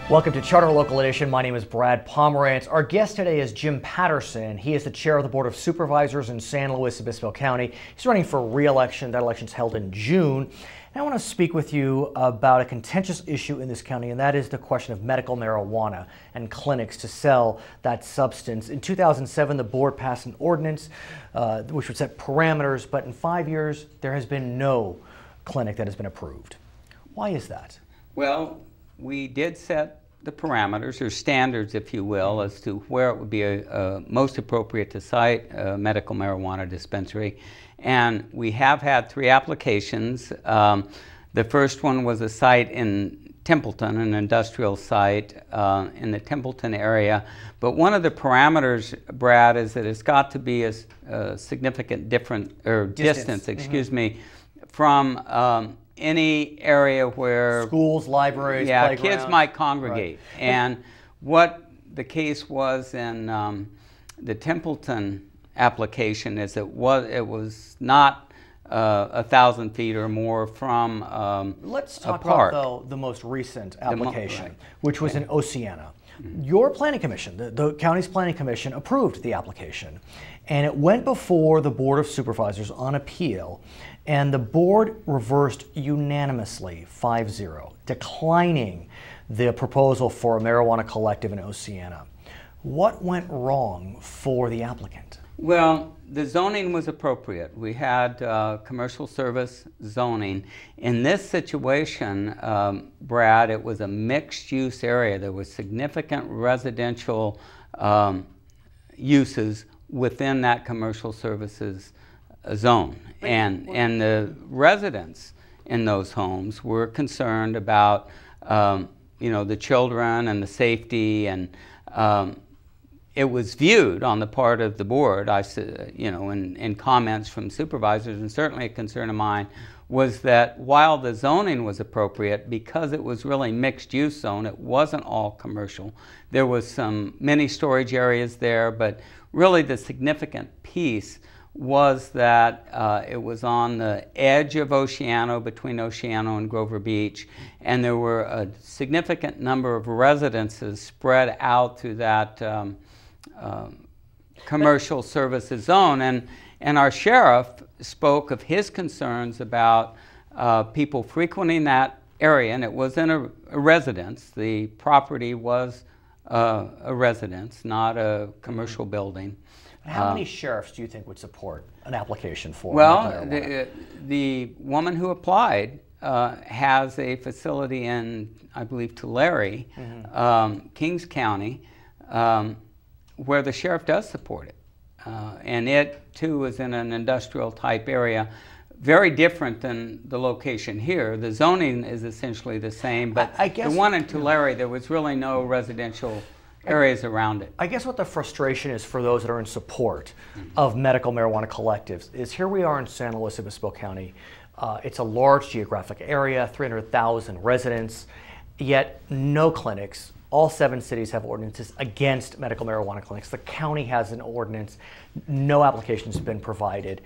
Welcome to Charter Local Edition. My name is Brad Pomerance. Our guest today is Jim Patterson. He is the chair of the Board of Supervisors in San Luis Obispo County. He's running for re-election. That election's held in June. And I want to speak with you about a contentious issue in this county, and that is the question of medical marijuana and clinics to sell that substance. In 2007, the board passed an ordinance which would set parameters, but in 5 years, there has been no clinic that has been approved. Why is that? Well, we did set the parameters, or standards, if you will, as to where it would be most appropriate to site a medical marijuana dispensary. And we have had 3 applications. The first one was a site in Templeton, an industrial site in the Templeton area. But one of the parameters, Brad, is that it's got to be a significant distance, from any area where schools, libraries, playgrounds, kids might congregate. Right. And what the case was in the Templeton application is it was not 1,000 feet or more from Let's talk about, though, the most recent application, which was in Oceana. Your planning commission, the county's planning commission, approved the application, and it went before the Board of Supervisors on appeal, and the board reversed unanimously 5-0, declining the proposal for a marijuana collective in Oceana. What went wrong for the applicant? Well, the zoning was appropriate. We had commercial service zoning. In this situation, Brad, it was a mixed-use area. There was significant residential uses within that commercial services zone. And the residents in those homes were concerned about the children and the safety, and it was viewed on the part of the board, in comments from supervisors, and certainly a concern of mine, was that while the zoning was appropriate, because it was really mixed-use zone, it wasn't all commercial. There was some mini storage areas there, but really the significant piece was that it was on the edge of Oceano, between Oceano and Grover Beach, and there were a significant number of residences spread out through that commercial services zone. And our sheriff spoke of his concerns about people frequenting that area, and it wasn't a residence. The property was a residence, not a commercial building. How many sheriffs do you think would support an application for? Well, the woman who applied has a facility in, I believe, Tulare, Kings County, where the sheriff does support it. And it, too, is in an industrial type area, very different than the location here. The zoning is essentially the same, but the one in Tulare, there was really no residential areas around it. I guess what the frustration is for those that are in support of medical marijuana collectives is here we are in San Luis Obispo County. It's a large geographic area, 300,000 residents, yet no clinics. All 7 cities have ordinances against medical marijuana clinics. The county has an ordinance. No applications have been provided.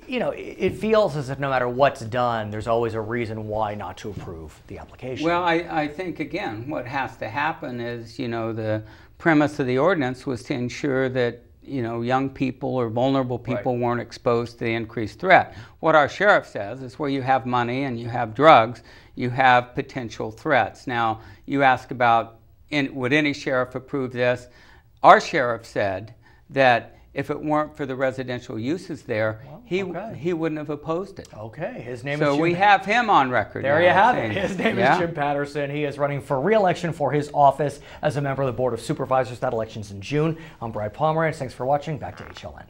You know, it feels as if no matter what's done, there's always a reason why not to approve the application. Well, I think, again, what has to happen is, the premise of the ordinance was to ensure that, young people or vulnerable people weren't exposed to the increased threat. What our sheriff says is where you have money and you have drugs, you have potential threats. Now, you ask about, would any sheriff approve this? Our sheriff said that if it weren't for the residential uses there, he wouldn't have opposed it. Okay, his name is Jim. So we have him on record. There you have it. His name is Jim Patterson. He is running for re-election for his office as a member of the Board of Supervisors. That election's in June. I'm Brad Pomerance. Thanks for watching. Back to HLN.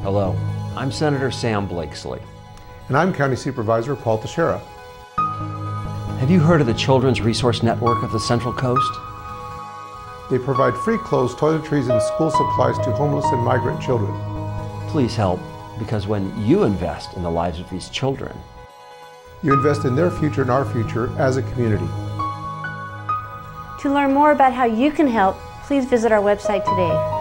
Hello, I'm Senator Sam Blakesley. And I'm County Supervisor Paul Teixeira. Have you heard of the Children's Resource Network of the Central Coast? They provide free clothes, toiletries, and school supplies to homeless and migrant children. Please help, because when you invest in the lives of these children, you invest in their future and our future as a community. To learn more about how you can help, please visit our website today.